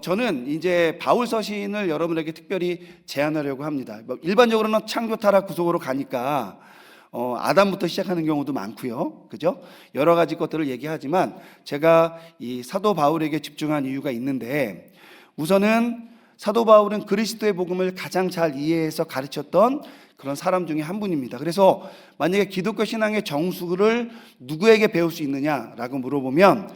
저는 이제 바울 서신을 여러분에게 특별히 제안하려고 합니다. 일반적으로는 창조 타락 구속으로 가니까 아담부터 시작하는 경우도 많고요, 그죠? 여러 가지 것들을 얘기하지만 제가 이 사도 바울에게 집중한 이유가 있는데, 우선은 사도 바울은 그리스도의 복음을 가장 잘 이해해서 가르쳤던 그런 사람 중에 한 분입니다. 그래서 만약에 기독교 신앙의 정수를 누구에게 배울 수 있느냐라고 물어보면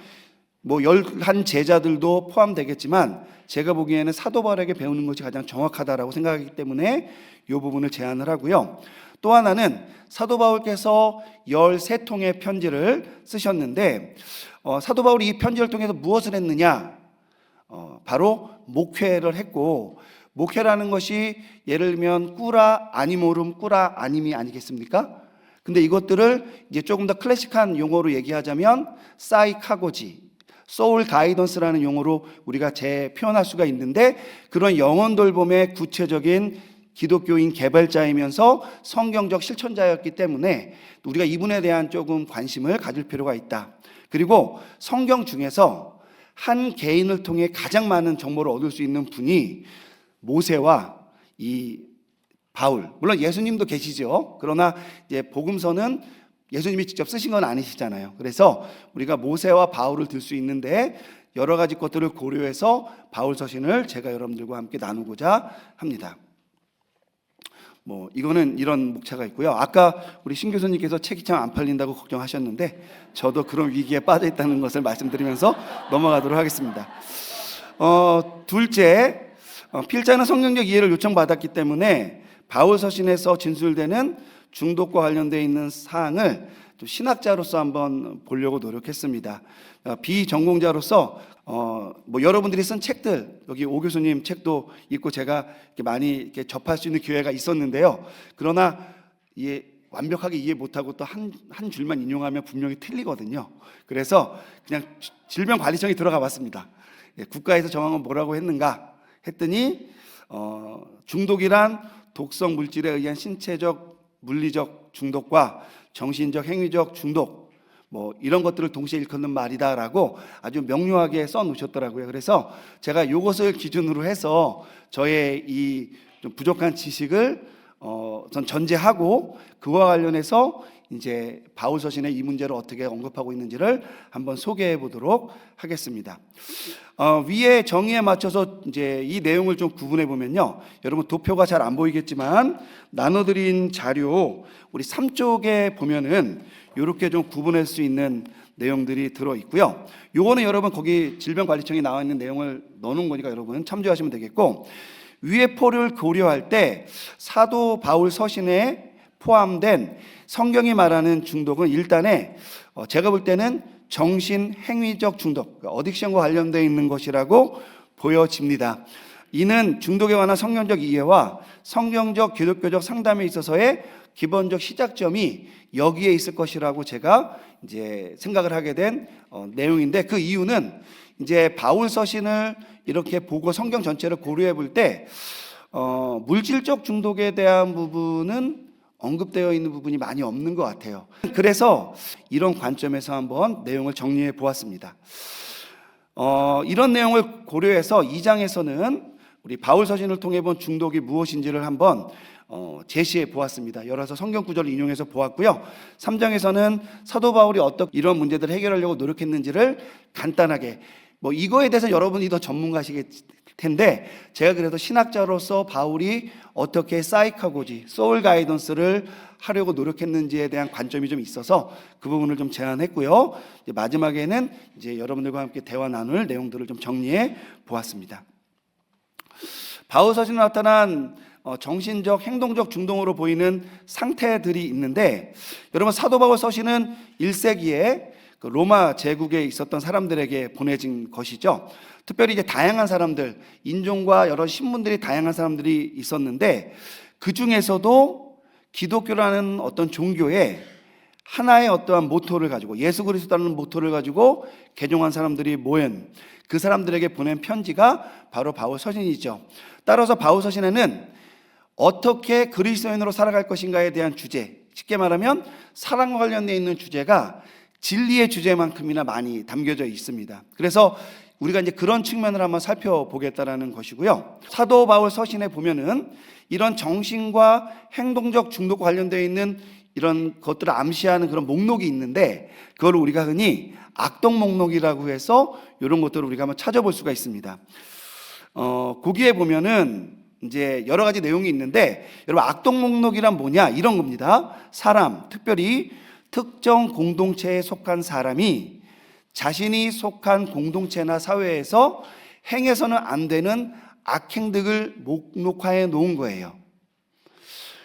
열한 제자들도 포함되겠지만 제가 보기에는 사도 바울에게 배우는 것이 가장 정확하다라고 생각하기 때문에 이 부분을 제안을 하고요. 또 하나는 사도 바울께서 13통의 편지를 쓰셨는데 사도 바울이 이 편지를 통해서 무엇을 했느냐? 바로 목회를 했고, 목회라는 것이 예를 들면 꾸라 아니모름 꾸라 아님이 아니겠습니까? 근데 이것들을 이제 조금 더 클래식한 용어로 얘기하자면 사이카고지, 소울 가이던스라는 용어로 우리가 재표현할 수가 있는데, 그런 영혼 돌봄의 구체적인 기독교인 개발자이면서 성경적 실천자였기 때문에 우리가 이분에 대한 조금 관심을 가질 필요가 있다. 그리고 성경 중에서 한 개인을 통해 가장 많은 정보를 얻을 수 있는 분이 모세와 이 바울, 물론 예수님도 계시죠. 그러나 이제 복음서는 예수님이 직접 쓰신 건 아니시잖아요. 그래서 우리가 모세와 바울을 들 수 있는데 여러 가지 것들을 고려해서 바울 서신을 제가 여러분들과 함께 나누고자 합니다. 이거는 이런 목차가 있고요. 아까 우리 신 교수님께서 책이 참 안 팔린다고 걱정하셨는데 저도 그런 위기에 빠져 있다는 것을 말씀드리면서 넘어가도록 하겠습니다. 둘째, 필자는 성경적 이해를 요청받았기 때문에 바울 서신에서 진술되는 중독과 관련되어 있는 사항을 좀 신학자로서 한번 보려고 노력했습니다. 비전공자로서 여러분들이 쓴 책들, 여기 오 교수님 책도 읽고 제가 이렇게 많이 이렇게 접할 수 있는 기회가 있었는데요. 그러나 완벽하게 이해 못하고 또 한 줄만 인용하면 분명히 틀리거든요. 그래서 그냥 질병관리청에 들어가 봤습니다. 국가에서 정한 건 뭐라고 했는가 했더니 중독이란 독성 물질에 의한 신체적 물리적 중독과 정신적 행위적 중독 이런 것들을 동시에 일컫는 말이다라고 아주 명료하게 써 놓으셨더라고요. 그래서 제가 이것을 기준으로 해서 저의 이 좀 부족한 지식을 전 전제하고 그와 관련해서 이제 바울 서신의 이 문제를 어떻게 언급하고 있는지를 한번 소개해 보도록 하겠습니다. 위에 정의에 맞춰서 이제 이 내용을 좀 구분해 보면요, 여러분 도표가 잘 안 보이겠지만 나눠드린 자료 우리 3쪽에 보면은 이렇게 좀 구분할 수 있는 내용들이 들어 있고요. 요거는 여러분 거기 질병관리청에 나와 있는 내용을 넣어놓은 거니까 여러분 참조하시면 되겠고, 위의 포를 고려할 때 사도 바울 서신에 포함된 성경이 말하는 중독은 일단에 제가 볼 때는 정신 행위적 중독, 어딕션과 관련되어 있는 것이라고 보여집니다. 이는 중독에 관한 성경적 이해와 성경적 기독교적 상담에 있어서의 기본적 시작점이 여기에 있을 것이라고 제가 이제 생각을 하게 된 내용인데, 그 이유는 이제 바울 서신을 이렇게 보고 성경 전체를 고려해 볼 때 물질적 중독에 대한 부분은 언급되어 있는 부분이 많이 없는 것 같아요. 그래서 이런 관점에서 한번 내용을 정리해 보았습니다. 이런 내용을 고려해서 2장에서는 우리 바울 서신을 통해 본 중독이 무엇인지를 한번 제시해 보았습니다. 여러서 성경 구절을 인용해서 보았고요. 3장에서는 사도 바울이 어떻게 이런 문제들을 해결하려고 노력했는지를 간단하게, 이거에 대해서 여러분이 더 전문가시길 텐데 제가 그래도 신학자로서 바울이 어떻게 사이카고지, 소울 가이던스를 하려고 노력했는지에 대한 관점이 좀 있어서 그 부분을 좀 제안했고요. 이제 마지막에는 이제 여러분들과 함께 대화 나눌 내용들을 좀 정리해 보았습니다. 바울 서신에 나타난 정신적, 행동적 중독으로 보이는 상태들이 있는데, 여러분 사도 바울 서신은 1세기에 로마 제국에 있었던 사람들에게 보내진 것이죠. 특별히 이제 다양한 사람들, 인종과 여러 신분들이 다양한 사람들이 있었는데 그 중에서도 기독교라는 어떤 종교에 하나의 어떠한 모토를 가지고, 예수 그리스도라는 모토를 가지고 개종한 사람들이 모인 그 사람들에게 보낸 편지가 바로 바울 서신이죠. 따라서 바울 서신에는 어떻게 그리스도인으로 살아갈 것인가에 대한 주제, 쉽게 말하면 사랑과 관련되어 있는 주제가 진리의 주제만큼이나 많이 담겨져 있습니다. 그래서 우리가 이제 그런 측면을 한번 살펴보겠다라는 것이고요. 사도 바울 서신에 보면은 이런 정신과 행동적 중독과 관련되어 있는 이런 것들을 암시하는 그런 목록이 있는데, 그걸 우리가 흔히 악독 목록이라고 해서 이런 것들을 우리가 한번 찾아볼 수가 있습니다. 거기에 보면은 이제 여러 가지 내용이 있는데, 여러분 악독 목록이란 뭐냐? 이런 겁니다. 사람, 특별히 특정 공동체에 속한 사람이 자신이 속한 공동체나 사회에서 행해서는 안 되는 악행들을 목록화해 놓은 거예요.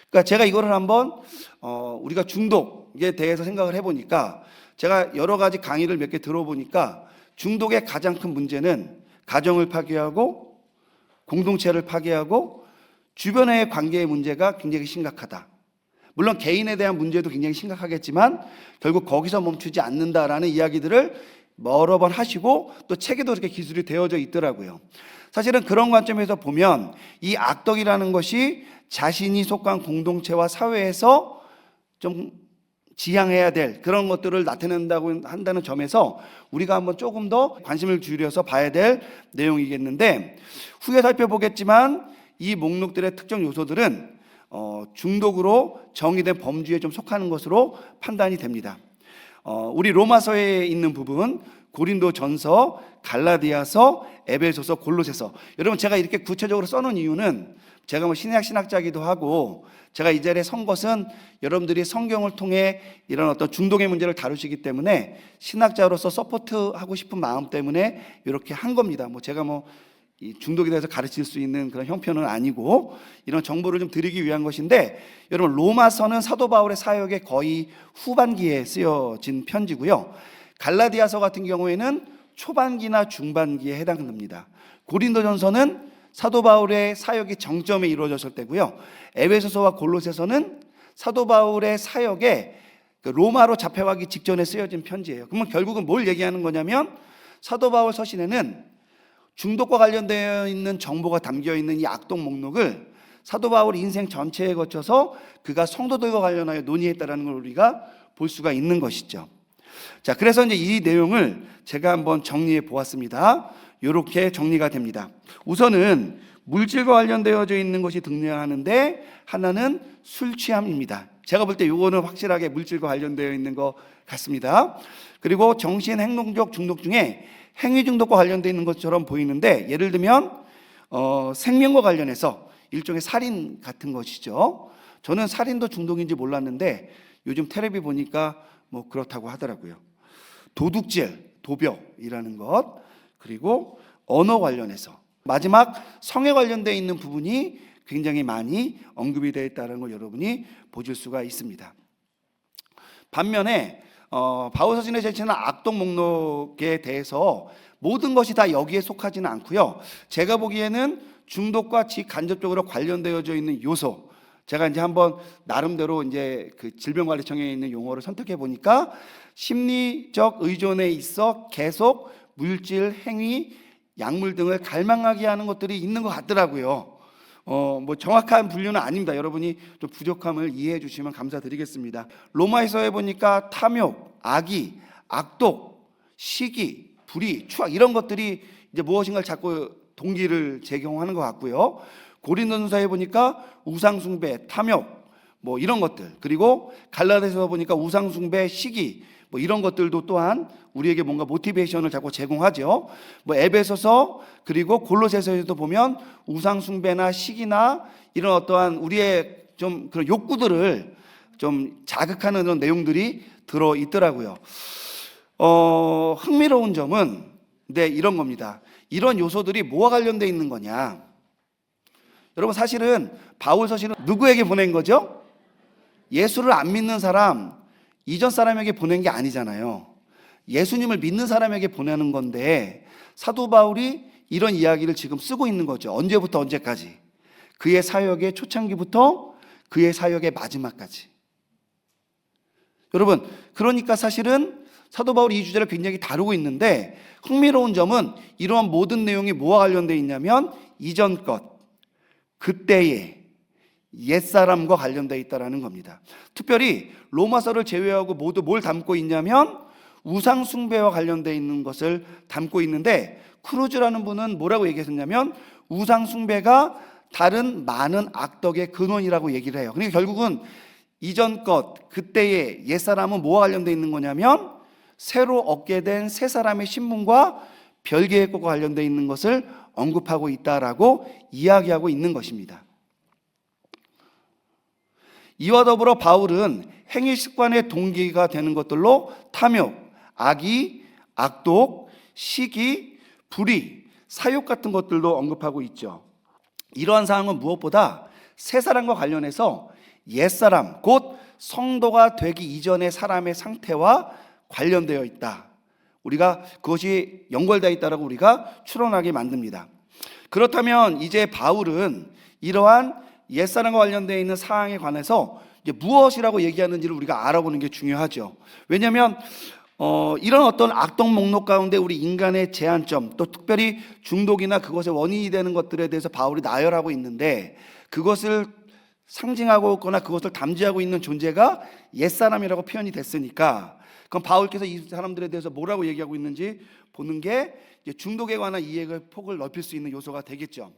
그러니까 제가 이거를 한번 우리가 중독에 대해서 생각을 해보니까, 제가 여러 가지 강의를 몇 개 들어보니까 중독의 가장 큰 문제는 가정을 파괴하고 공동체를 파괴하고 주변의 관계의 문제가 굉장히 심각하다. 물론 개인에 대한 문제도 굉장히 심각하겠지만 결국 거기서 멈추지 않는다라는 이야기들을 여러 번 하시고, 또 책에도 이렇게 기술이 되어져 있더라고요. 사실은 그런 관점에서 보면 이 악덕이라는 것이 자신이 속한 공동체와 사회에서 좀 지향해야 될 그런 것들을 나타낸다고 한다는 점에서 우리가 한번 조금 더 관심을 기울여서 봐야 될 내용이겠는데, 후에 살펴보겠지만 이 목록들의 특정 요소들은 중독으로 정의된 범주에 좀 속하는 것으로 판단이 됩니다. 우리 로마서에 있는 부분, 고린도전서, 갈라디아서, 에베소서, 골로새서, 여러분 제가 이렇게 구체적으로 써놓은 이유는, 제가 뭐 신약자기도 하고 제가 이 자리에 선 것은 여러분들이 성경을 통해 이런 어떤 중독의 문제를 다루시기 때문에 신학자로서 서포트하고 싶은 마음 때문에 이렇게 한 겁니다. 뭐 제가 이 중독에 대해서 가르칠 수 있는 그런 형편은 아니고 이런 정보를 좀 드리기 위한 것인데, 여러분 로마서는 사도 바울의 사역의 거의 후반기에 쓰여진 편지고요. 갈라디아서 같은 경우에는 초반기나 중반기에 해당됩니다. 고린도전서는 사도 바울의 사역이 정점에 이루어졌을 때고요. 에베소서와 골로새서는 사도 바울의 사역에 로마로 잡혀가기 직전에 쓰여진 편지예요. 그러면 결국은 뭘 얘기하는 거냐면, 사도 바울 서신에는 중독과 관련되어 있는 정보가 담겨 있는 이 악독 목록을 사도 바울 인생 전체에 거쳐서 그가 성도들과 관련하여 논의했다라는 걸 우리가 볼 수가 있는 것이죠. 자, 그래서 이제 이 내용을 제가 한번 정리해 보았습니다. 이렇게 정리가 됩니다. 우선은 물질과 관련되어져 있는 것이 등장하는데, 하나는 술 취함입니다. 제가 볼 때 이거는 확실하게 물질과 관련되어 있는 것 같습니다. 그리고 정신 행동적 중독 중에 행위 중독과 관련되어 있는 것처럼 보이는데, 예를 들면 생명과 관련해서 일종의 살인 같은 것이죠. 저는 살인도 중독인지 몰랐는데 요즘 텔레비 보니까 뭐 그렇다고 하더라고요. 도둑질, 도벽이라는 것, 그리고 언어 관련해서, 마지막 성에 관련되어 있는 부분이 굉장히 많이 언급이 되어 있다는 걸 여러분이 보실 수가 있습니다. 반면에 바울 서신에 제시하는 악독 목록에 대해서 모든 것이 다 여기에 속하지는 않고요. 제가 보기에는 중독과 직간접적으로 관련되어져 있는 요소, 제가 이제 한번 나름대로 이제 그 질병관리청에 있는 용어를 선택해 보니까 심리적 의존에 있어 계속 물질, 행위, 약물 등을 갈망하게 하는 것들이 있는 것 같더라고요. 뭐 정확한 분류는 아닙니다. 여러분이 좀 부족함을 이해해 주시면 감사드리겠습니다. 로마에서에 보니까 탐욕, 악의, 악독, 시기, 불의, 추악, 이런 것들이 이제 무엇인가를 자꾸 동기를 제공하는 것 같고요. 고린도전서에 보니까 우상숭배, 탐욕, 뭐 이런 것들, 그리고 갈라디아서 보니까 우상숭배, 시기, 뭐 이런 것들도 또한 우리에게 뭔가 모티베이션을 자꾸 제공하죠. 뭐 에베소서 그리고 골로새서에도 보면 우상숭배나 시기나 이런 어떠한 우리의 좀 그런 욕구들을 좀 자극하는 그런 내용들이 들어 있더라고요. 흥미로운 점은 이런 겁니다. 이런 요소들이 뭐와 관련되어 있는 거냐? 여러분, 사실은 바울 서신은 누구에게 보낸 거죠? 예수를 안 믿는 사람, 이전 사람에게 보낸 게 아니잖아요. 예수님을 믿는 사람에게 보내는 건데, 사도 바울이 이런 이야기를 지금 쓰고 있는 거죠. 언제부터 언제까지? 그의 사역의 초창기부터 그의 사역의 마지막까지. 여러분, 그러니까 사실은 사도 바울이 이 주제를 굉장히 다루고 있는데, 흥미로운 점은 이러한 모든 내용이 뭐와 관련되어 있냐면 이전 것, 그때의 옛사람과 관련되어 있다는 겁니다. 특별히 로마서를 제외하고 모두 뭘 담고 있냐면 우상 숭배와 관련되어 있는 것을 담고 있는데, 크루즈라는 분은 뭐라고 얘기했었냐면 우상 숭배가 다른 많은 악덕의 근원이라고 얘기를 해요. 그러니까 결국은 이전 것, 그때의 옛사람은 뭐와 관련되어 있는 거냐면 새로 얻게 된 새 사람의 신분과 별개의 것과 관련되어 있는 것을 언급하고 있다라고 이야기하고 있는 것입니다. 이와 더불어 바울은 행위 습관의 동기가 되는 것들로 탐욕, 악의, 악독, 시기, 불의, 사욕 같은 것들도 언급하고 있죠. 이러한 사항은 무엇보다 새 사람과 관련해서 옛사람, 곧 성도가 되기 이전의 사람의 상태와 관련되어 있다. 우리가 그것이 연결되어 있다라고 우리가 추론하게 만듭니다. 그렇다면 이제 바울은 이러한 옛사람과 관련되어 있는 사항에 관해서 이제 무엇이라고 얘기하는지를 우리가 알아보는 게 중요하죠. 왜냐하면 이런 어떤 악덕 목록 가운데 우리 인간의 제한점, 또 특별히 중독이나 그것의 원인이 되는 것들에 대해서 바울이 나열하고 있는데, 그것을 상징하고 있거나 그것을 담지하고 있는 존재가 옛사람이라고 표현이 됐으니까, 그럼 바울께서 이 사람들에 대해서 뭐라고 얘기하고 있는지 보는 게 이제 중독에 관한 이해의 폭을 넓힐 수 있는 요소가 되겠죠.